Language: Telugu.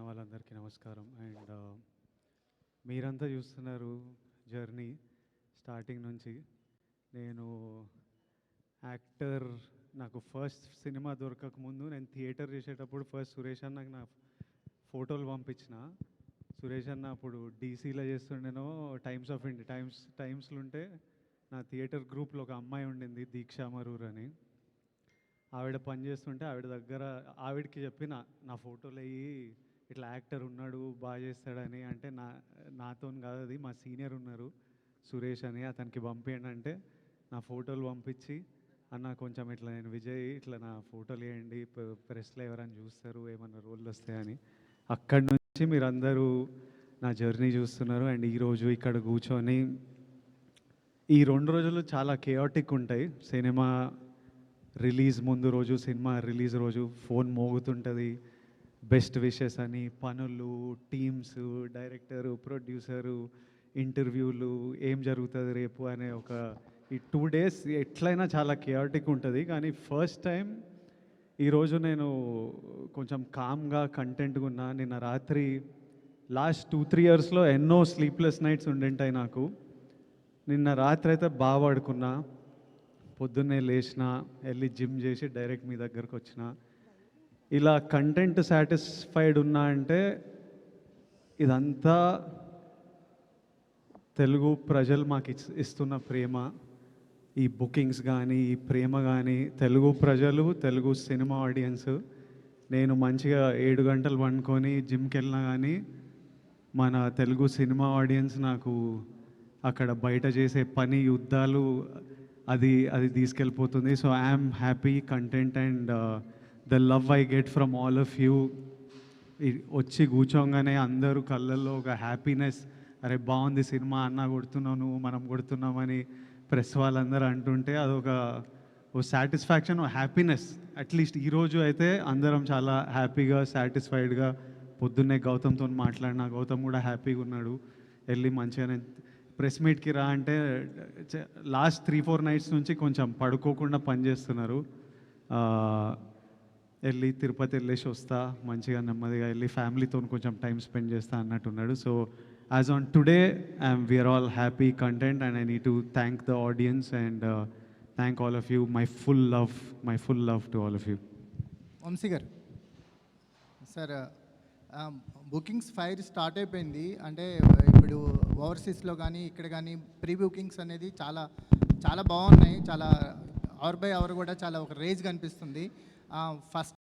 వాళ్ళందరికీ నమస్కారం. అండ్ మీరంతా చూస్తున్నారు జర్నీ స్టార్టింగ్ నుంచి. నేను యాక్టర్ నాకు ఫస్ట్ సినిమా దొరకకముందు నేను థియేటర్ చేసేటప్పుడు ఫస్ట్ సురేష్ అన్నకు నా ఫోటోలు పంపించిన. సురేష్ అన్న అప్పుడు డీసీలో చేస్తుండేనో టైమ్స్లో ఉంటే నా థియేటర్ గ్రూప్లో ఒక అమ్మాయి ఉండింది దీక్షా మరూర్ అని. ఆవిడ పని చేస్తుంటే ఆవిడ దగ్గర ఆవిడకి చెప్పిన నా ఫోటోలు అయ్యి ఇట్లా యాక్టర్ ఉన్నాడు బాగా చేస్తాడని. అంటే నాతో కాదు, అది మా సీనియర్ ఉన్నారు సురేష్ అని, అతనికి పంపించండి అంటే నా ఫోటోలు పంపించి అన్న కొంచెం ఇట్లా నేను విజయ్ ఇట్లా నా ఫోటోలు వేయండి, ప్రెస్లో ఎవరైనా చూస్తారు ఏమన్నా రోళ్ళు వస్తాయని. అక్కడి నుంచి మీరందరూ నా జర్నీ చూస్తున్నారు. అండ్ ఈరోజు ఇక్కడ కూర్చొని ఈ 2 రోజులు చాలా కేయాటిక్ ఉంటాయి. సినిమా రిలీజ్ ముందు రోజు, సినిమా రిలీజ్ రోజు ఫోన్ మోగుతుంటుంది, బెస్ట్ విషెస్ అని, పనులు, టీమ్స్, డైరెక్టరు, ప్రొడ్యూసరు, ఇంటర్వ్యూలు, ఏం జరుగుతుంది రేపు అనే ఒక ఈ 2 days ఎట్లయినా చాలా కేయాటిక్ ఉంటుంది. కానీ ఫస్ట్ టైం ఈరోజు నేను కొంచెం కామ్గా కంటెంట్గా ఉన్నా. నిన్న రాత్రి లాస్ట్ 2-3 yearsలో ఎన్నో స్లీప్లెస్ నైట్స్ ఉండింటాయి నాకు. నిన్న రాత్రి అయితే బాగా పడుకున్నా, పొద్దున్నే లేచిన, వెళ్ళి జిమ్ చేసి డైరెక్ట్ మీ దగ్గరకు వచ్చిన. ఇలా కంటెంట్ సాటిస్ఫైడ్ ఉన్నా అంటే ఇదంతా తెలుగు ప్రజలు మాకు ఇస్తున్న ప్రేమ. ఈ బుకింగ్స్ కానీ, ఈ ప్రేమ కానీ, తెలుగు ప్రజలు, తెలుగు సినిమా ఆడియన్స్. నేను మంచిగా 7 గంటలు పండుకొని జిమ్కి వెళ్ళినా కానీ మన తెలుగు సినిమా ఆడియన్స్ నాకు అక్కడ బయట చేసే పని, యుద్ధాలు, అది తీసుకెళ్ళిపోతుంది. So I'm happy, content and the love I get from all of you. వచ్చి కూర్చోగానే అందరూ కళ్ళల్లో ఒక హ్యాపీనెస్, అరే బాగుంది సినిమా, అన్న కొడుతున్నావు నువ్వు, మనం కొడుతున్నామని ప్రెస్ వాళ్ళందరూ అంటుంటే అదొక సాటిస్ఫాక్షన్, హ్యాపీనెస్. అట్లీస్ట్ ఈరోజు అయితే అందరం చాలా హ్యాపీగా, సాటిస్ఫైడ్గా. పొద్దున్నే గౌతమ్తో మాట్లాడినా, గౌతమ్ కూడా హ్యాపీగా ఉన్నాడు. వెళ్ళి మంచిగానే ప్రెస్ మీట్కి రా అంటే లాస్ట్ 3-4 nights నుంచి కొంచెం పడుకోకుండా పనిచేస్తున్నారు. వెళ్ళి తిరుపతి వెళ్ళేసి వస్తా, మంచిగా నెమ్మదిగా వెళ్ళి ఫ్యామిలీతో కొంచెం టైం స్పెండ్ చేస్తా అన్నట్టున్నాడు. So as on today we're all happy, content, and I need to thank the audience and thank all of you. My full love to all of you. Vamsi గారు, సార్ బుకింగ్స్ ఫైర్ స్టార్ట్ అయిపోయింది. అంటే ఇప్పుడు ఓవర్సీస్లో కానీ ఇక్కడ కానీ ప్రీ బుకింగ్స్ అనేది చాలా చాలా బాగున్నాయి. చాలా అవర్ బై అవర్ కూడా చాలా ఒక రేజ్ కనిపిస్తుంది. ఫస్ట్